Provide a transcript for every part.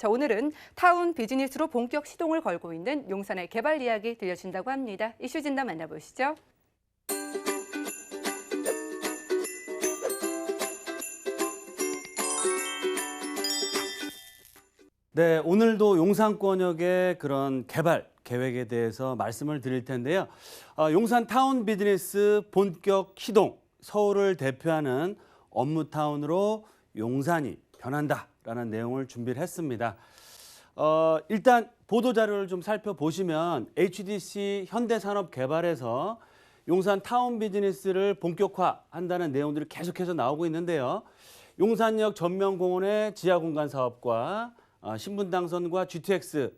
자, 오늘은 타운 비즈니스로 본격 시동을 걸고 있는 용산의 개발 이야기 들려준다고 합니다. 이슈 진단 만나보시죠. 네, 오늘도 용산권역의 그런 개발 계획에 대해서 말씀을 드릴 텐데요. 용산 타운 비즈니스 본격 시동, 서울을 대표하는 업무타운으로 용산이 변한다라는 내용을 준비를 했습니다. 일단 보도자료를 좀 살펴보시면 HDC 현대산업개발에서 용산 타운 비즈니스를 본격화한다는 내용들이 계속해서 나오고 있는데요. 용산역 전면공원의 지하공간 사업과 신분당선과 GTX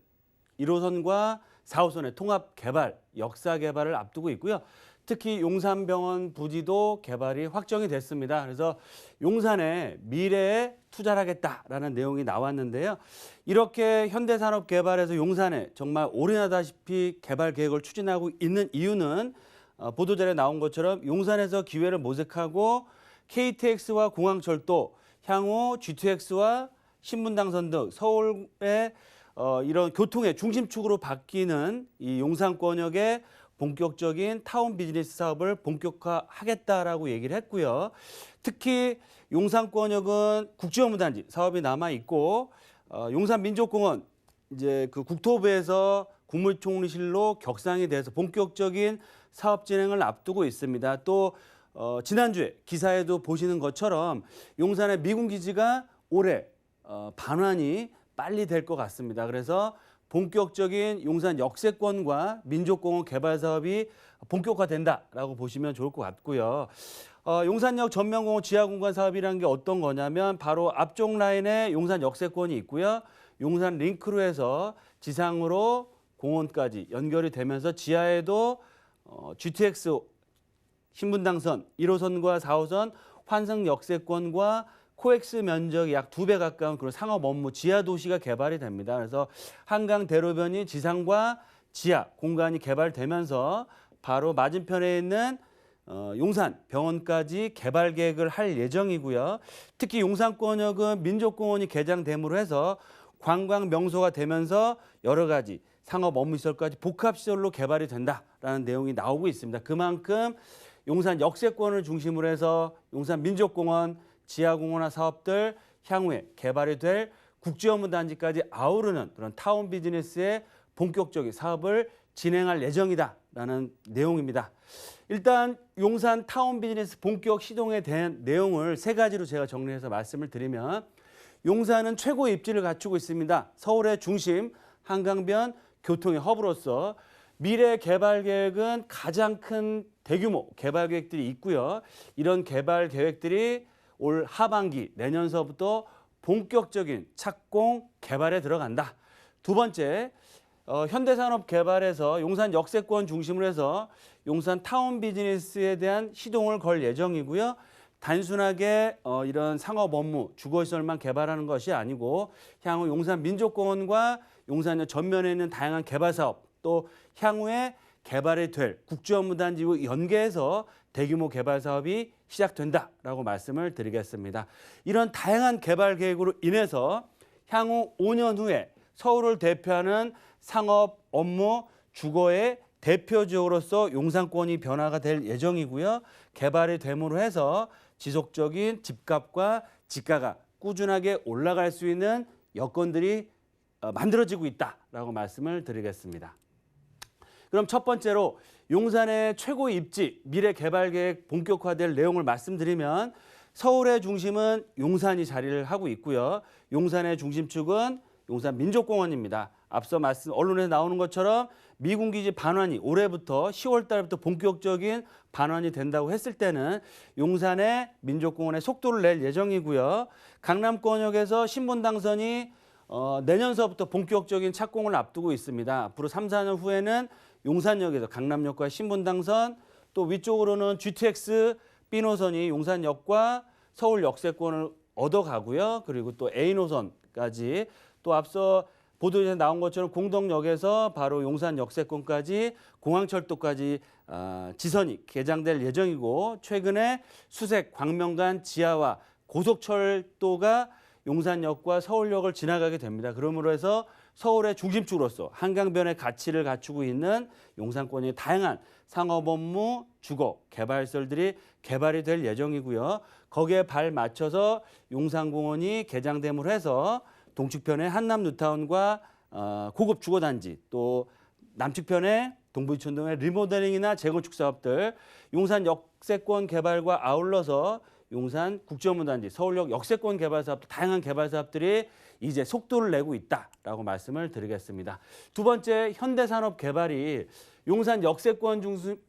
1호선과 4호선의 통합 개발, 역사 개발을 앞두고 있고요. 특히 용산병원 부지도 개발이 확정이 됐습니다. 그래서 용산에 미래에 투자를 하겠다라는 내용이 나왔는데요. 이렇게 현대산업개발에서 용산에 정말 올인하다시피 개발 계획을 추진하고 있는 이유는 보도자료에 나온 것처럼 용산에서 기회를 모색하고 KTX와 공항철도, 향후 GTX와 신분당선 등 서울의 이런 교통의 중심축으로 바뀌는 이 용산권역의 본격적인 타운 비즈니스 사업을 본격화하겠다라고 얘기를 했고요. 특히 용산권역은 국제업무단지 사업이 남아 있고 용산민족공원 이제 그 국토부에서 국무총리실로 격상이 돼서 본격적인 사업 진행을 앞두고 있습니다. 또 지난주에 기사에도 보시는 것처럼 용산의 미군 기지가 올해 반환이 빨리 될 것 같습니다. 그래서 본격적인 용산 역세권과 민족공원 개발 사업이 본격화된다라고 보시면 좋을 것 같고요. 용산역 전면공원 지하공간 사업이라는 게 어떤 거냐면 바로 앞쪽 라인에 용산 역세권이 있고요. 용산 링크로 해서 지상으로 공원까지 연결이 되면서 지하에도 GTX 신분당선 1호선과 4호선 환승 역세권과 코엑스 면적이 약 2배 가까운 그런 상업 업무 지하 도시가 개발이 됩니다. 그래서 한강 대로변이 지상과 지하 공간이 개발되면서 바로 맞은편에 있는 용산 병원까지 개발 계획을 할 예정이고요. 특히 용산권역은 민족공원이 개장됨으로 해서 관광 명소가 되면서 여러 가지 상업 업무 시설까지 복합 시설로 개발이 된다라는 내용이 나오고 있습니다. 그만큼 용산 역세권을 중심으로 해서 용산 민족공원 지하공원화 사업들 향후에 개발이 될 국제업무단지까지 아우르는 그런 타운 비즈니스의 본격적인 사업을 진행할 예정이다라는 내용입니다. 일단 용산 타운 비즈니스 본격 시동에 대한 내용을 세 가지로 제가 정리해서 말씀을 드리면 용산은 최고의 입지를 갖추고 있습니다. 서울의 중심, 한강변, 교통의 허브로서 미래 개발 계획은 가장 큰 대규모 개발 계획들이 있고요. 이런 개발 계획들이 올 하반기 내년서부터 본격적인 착공 개발에 들어간다. 두 번째, 현대산업개발에서 용산 역세권 중심으로 해서 용산 타운 비즈니스에 대한 시동을 걸 예정이고요. 단순하게 이런 상업 업무, 주거시설만 개발하는 것이 아니고 향후 용산 민족공원과 용산역 전면에 있는 다양한 개발 사업 또 향후에 개발이 될 국제업무단지와 연계해서 대규모 개발 사업이 시작된다라고 말씀을 드리겠습니다. 이런 다양한 개발 계획으로 인해서 향후 5년 후에 서울을 대표하는 상업, 업무, 주거의 대표지역으로서 용산권이 변화가 될 예정이고요. 개발이 됨으로 해서 지속적인 집값과 지가가 꾸준하게 올라갈 수 있는 여건들이 만들어지고 있다라고 말씀을 드리겠습니다. 그럼 첫 번째로 용산의 최고 입지, 미래 개발 계획 본격화될 내용을 말씀드리면 서울의 중심은 용산이 자리를 하고 있고요. 용산의 중심축은 용산 민족공원입니다. 앞서 언론에 나오는 것처럼 미군기지 반환이 올해부터 10월 달부터 본격적인 반환이 된다고 했을 때는 용산의 민족공원에 속도를 낼 예정이고요. 강남권역에서 신분당선이 내년서부터 본격적인 착공을 앞두고 있습니다. 앞으로 3, 4년 후에는 용산역에서 강남역과 신분당선 또 위쪽으로는 GTX B노선이 용산역과 서울 역세권을 얻어가고요. 그리고 또 A노선까지 또 앞서 보도에 나온 것처럼 공덕역에서 바로 용산 역세권까지 공항철도까지 지선이 개장될 예정이고 최근에 수색 광명간 지하와 고속철도가 용산역과 서울역을 지나가게 됩니다. 그러므로 해서 서울의 중심축으로서 한강변의 가치를 갖추고 있는 용산권의 다양한 상업 업무, 주거, 개발시설들이 개발이 될 예정이고요. 거기에 발 맞춰서 용산공원이 개장됨으로 해서 동측편의 한남 뉴타운과 고급 주거단지, 또 남측편의 동부이촌동의 리모델링이나 재건축 사업들, 용산 역세권 개발과 아울러서 용산 국제업무단지, 서울역 역세권 개발 사업들, 다양한 개발 사업들이 이제 속도를 내고 있다라고 말씀을 드리겠습니다. 두 번째, 현대산업 개발이 용산 역세권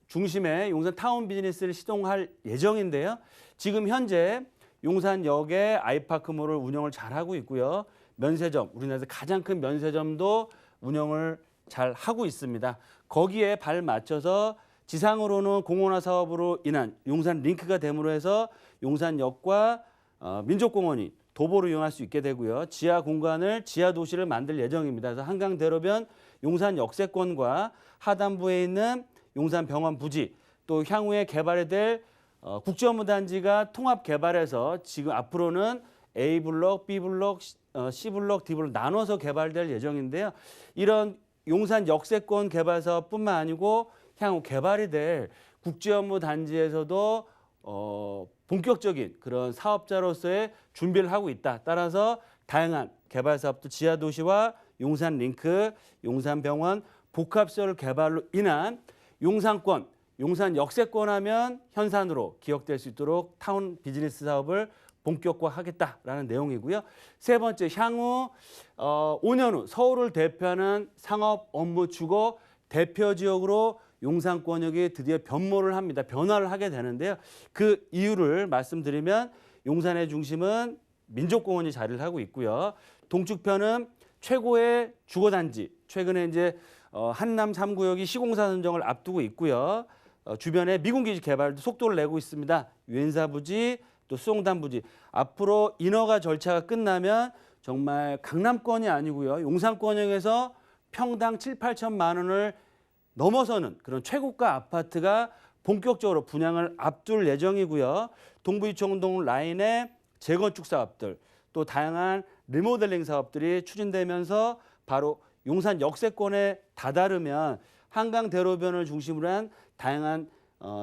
중심의 용산 타운 비즈니스를 시동할 예정인데요. 지금 현재 용산역에 아이파크몰을 운영을 잘하고 있고요. 면세점, 우리나라에서 가장 큰 면세점도 운영을 잘 하고 있습니다. 거기에 발 맞춰서 지상으로는 공원화 사업으로 인한 용산 링크가 됨으로 해서 용산역과 민족공원이 도보로 이용할 수 있게 되고요. 지하 공간을 지하 도시를 만들 예정입니다. 그래서 한강대로변 용산 역세권과 하단부에 있는 용산병원 부지, 또 향후에 개발이 될 국제업무단지가 통합 개발해서 지금 앞으로는 A블록, B블록, C블록, D블록 나눠서 개발될 예정인데요. 이런 용산 역세권 개발 사업뿐만 아니고 향후 개발이 될 국제업무단지에서도 본격적인 그런 사업자로서의 준비를 하고 있다. 따라서 다양한 개발 사업도 지하도시와 용산 링크, 용산병원, 복합시설 개발로 인한 용산권, 용산 역세권 하면 현산으로 기억될 수 있도록 타운 비즈니스 사업을 본격화하겠다라는 내용이고요. 세 번째, 향후 5년 후 서울을 대표하는 상업 업무 주거 대표 지역으로 용산권역이 드디어 변모를 합니다. 변화를 하게 되는데요. 그 이유를 말씀드리면 용산의 중심은 민족공원이 자리를 하고 있고요. 동측편은 최고의 주거단지, 최근에 이제 한남 3구역이 시공사 선정을 앞두고 있고요. 주변에 미군기지 개발도 속도를 내고 있습니다. 유엔사부지, 또 수용단부지. 앞으로 인허가 절차가 끝나면 정말 강남권이 아니고요. 용산권역에서 평당 7, 8천만 원을 넘어서는 그런 최고가 아파트가 본격적으로 분양을 앞둘 예정이고요. 동부이촌동 라인의 재건축 사업들, 또 다양한 리모델링 사업들이 추진되면서 바로 용산 역세권에 다다르면 한강대로변을 중심으로 한 다양한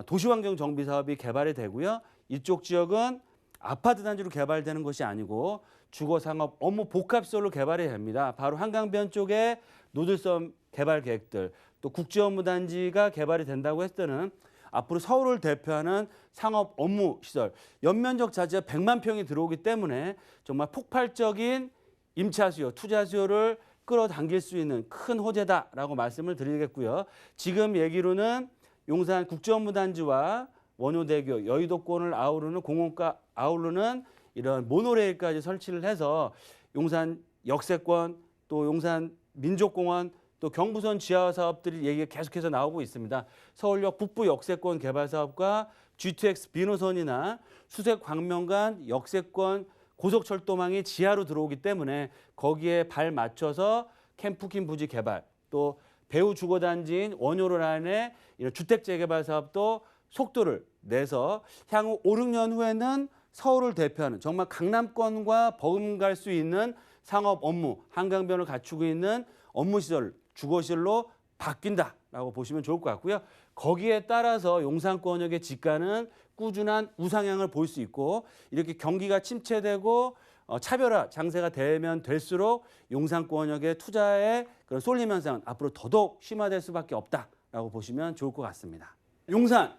도시환경 정비 사업이 개발이 되고요. 이쪽 지역은 아파트 단지로 개발되는 것이 아니고 주거 상업 업무 복합시설로 개발이 됩니다. 바로 한강변 쪽에 노들섬 개발 계획들, 또 국제업무단지가 개발이 된다고 했을 때는 앞으로 서울을 대표하는 상업 업무 시설, 연면적 자체가 100만 평이 들어오기 때문에 정말 폭발적인 임차 수요, 투자 수요를 끌어당길 수 있는 큰 호재다라고 말씀을 드리겠고요. 지금 얘기로는 용산 국제업무단지와 원효대교, 여의도권을 아우르는 공원과 아우르는 이런 모노레일까지 설치를 해서 용산 역세권, 또 용산 민족공원, 또 경부선 지하 사업들이 얘기가 계속해서 나오고 있습니다. 서울역 북부 역세권 개발 사업과 GTX 비노선이나 수색광명간 역세권 고속철도망이 지하로 들어오기 때문에 거기에 발 맞춰서 캠프킨 부지 개발, 또 배후 주거단지인 원효로 라인의 이런 주택 재개발 사업도 속도를 내서 향후 5, 6년 후에는 서울을 대표하는 정말 강남권과 버금갈 수 있는 상업 업무, 한강변을 갖추고 있는 업무시설, 주거시설로 바뀐다라고 보시면 좋을 것 같고요. 거기에 따라서 용산권역의 지가는 꾸준한 우상향을 볼 수 있고 이렇게 경기가 침체되고 차별화 장세가 되면 될수록 용산권역의 투자의 그런 쏠림 현상은 앞으로 더더욱 심화될 수밖에 없다라고 보시면 좋을 것 같습니다. 용산,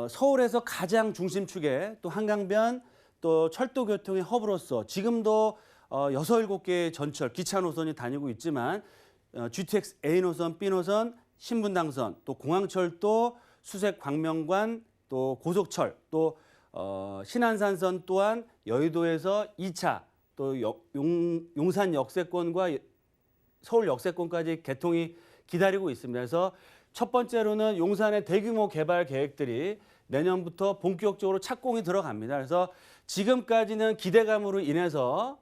서울에서 가장 중심축에 또 한강변 또 철도 교통의 허브로서 지금도 6, 7개의 전철, 기차 노선이 다니고 있지만 GTX A 노선, B 노선, 신분당선, 또 공항철도, 수색광명관, 또 고속철, 또 신안산선 또한 여의도에서 2차, 또 용산 역세권과 서울 역세권까지 개통이 기다리고 있습니다. 그래서 첫 번째로는 용산의 대규모 개발 계획들이 내년부터 본격적으로 착공이 들어갑니다. 그래서 지금까지는 기대감으로 인해서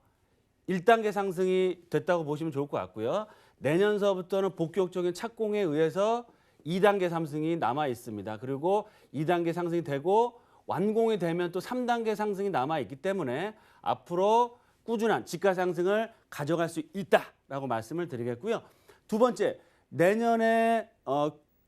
1단계 상승이 됐다고 보시면 좋을 것 같고요. 내년서부터는 본격적인 착공에 의해서 2단계 상승이 남아 있습니다. 그리고 2단계 상승이 되고 완공이 되면 또 3단계 상승이 남아 있기 때문에 앞으로 꾸준한 지가 상승을 가져갈 수 있다라고 말씀을 드리겠고요. 두 번째, 내년에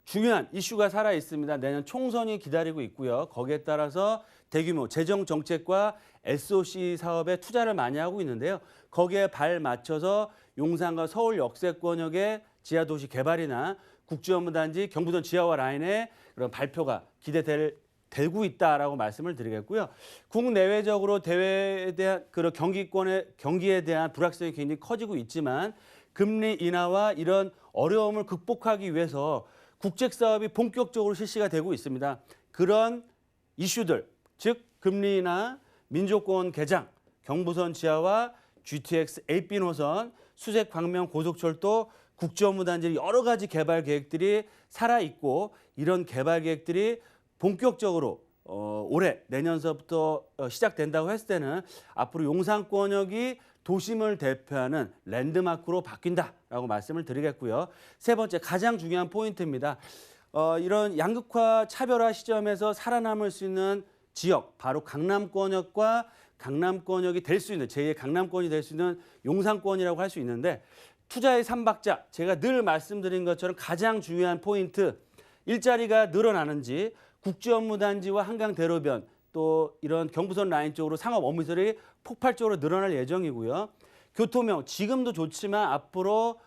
중요한 이슈가 살아 있습니다. 내년 총선이 기다리고 있고요. 거기에 따라서 대규모 재정 정책과 SOC 사업에 투자를 많이 하고 있는데요. 거기에 발 맞춰서 용산과 서울 역세권역의 지하도시 개발이나 국제업무단지 경부선 지하화 라인의 그런 발표가 되고 있다라고 말씀을 드리겠고요. 국내외적으로 대외에 대한 그런 경기에 대한 불확실성이 굉장히 커지고 있지만 금리 인하와 이런 어려움을 극복하기 위해서 국책 사업이 본격적으로 실시가 되고 있습니다. 그런 이슈들, 즉 금리 인하, 민족공원 개장, 경부선 지하화, GTX AP 노선, 수색 광명 고속철도, 국제업무단지 여러 가지 개발 계획들이 살아있고 이런 개발 계획들이 본격적으로 올해 내년서부터 시작된다고 했을 때는 앞으로 용산권역이 도심을 대표하는 랜드마크로 바뀐다라고 말씀을 드리겠고요. 세 번째, 가장 중요한 포인트입니다. 이런 양극화 차별화 시점에서 살아남을 수 있는 지역, 바로 강남권역과 강남권역이 될 수 있는 제2의 강남권이 될 수 있는 용산권이라고 할 수 있는데 투자의 삼박자, 제가 늘 말씀드린 것처럼 가장 중요한 포인트, 일자리가 늘어나는지 국제업무단지와 한강대로변 또 이런 경부선 라인 쪽으로 상업 업무시설이 폭발적으로 늘어날 예정이고요. 교통명 지금도 좋지만 앞으로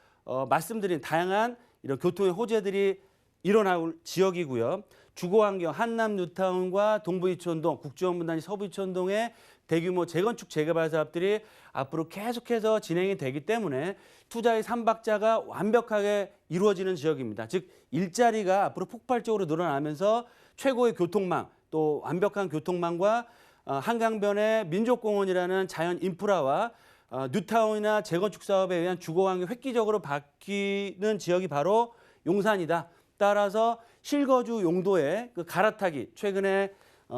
말씀드린 다양한 이런 교통의 호재들이 일어날 지역이고요. 주거환경 한남 뉴타운과 동부이촌동, 국제업무단지 서부이촌동의 대규모 재건축 재개발 사업들이 앞으로 계속해서 진행이 되기 때문에 투자의 삼박자가 완벽하게 이루어지는 지역입니다. 즉 일자리가 앞으로 폭발적으로 늘어나면서 최고의 교통망, 또 완벽한 교통망과 한강변의 민족공원이라는 자연 인프라와 뉴타운이나 재건축 사업에 의한 주거환경이 획기적으로 바뀌는 지역이 바로 용산이다. 따라서 실거주 용도의 그 갈아타기, 최근에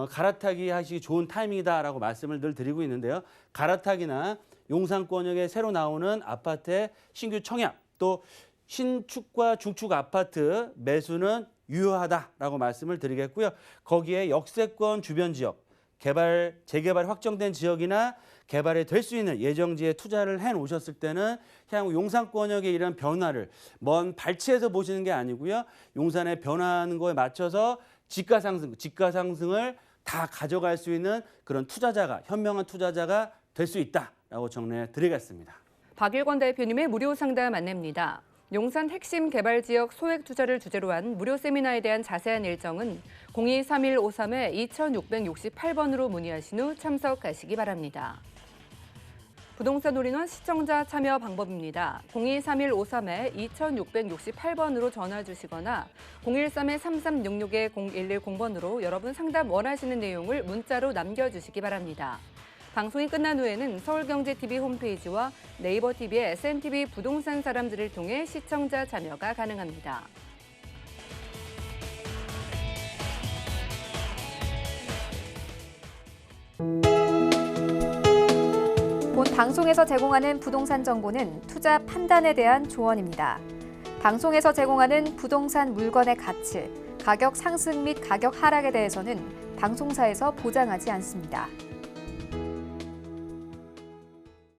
갈아타기 하시기 좋은 타이밍이다라고 말씀을 늘 드리고 있는데요. 갈아타기나 용산권역에 새로 나오는 아파트의 신규 청약, 또 신축과 중축 아파트 매수는 유효하다라고 말씀을 드리겠고요. 거기에 역세권 주변 지역, 재개발 확정된 지역이나 개발이 될 수 있는 예정지에 투자를 해놓으셨을 때는 향후 용산권역의 이런 변화를 먼 발치에서 보시는 게 아니고요. 용산의 변화하는 거에 맞춰서 지가 상승을 다 가져갈 수 있는 그런 투자자가, 현명한 투자자가 될 수 있다라고 정리해 드리겠습니다. 박일권 대표님의 무료 상담 안내입니다. 용산 핵심 개발 지역 소액 투자를 주제로 한 무료 세미나에 대한 자세한 일정은 023153-2668번으로 문의하신 후 참석하시기 바랍니다. 부동산 올인원 시청자 참여 방법입니다. 023153-2668번으로 전화 주시거나 013-3366-0110번으로 여러분 상담 원하시는 내용을 문자로 남겨주시기 바랍니다. 방송이 끝난 후에는 서울경제TV 홈페이지와 네이버 TV의 SNTV 부동산 사람들을 통해 시청자 참여가 가능합니다. 본 방송에서 제공하는 부동산 정보는 투자 판단에 대한 조언입니다. 방송에서 제공하는 부동산 물건의 가치, 가격 상승 및 가격 하락에 대해서는 방송사에서 보장하지 않습니다.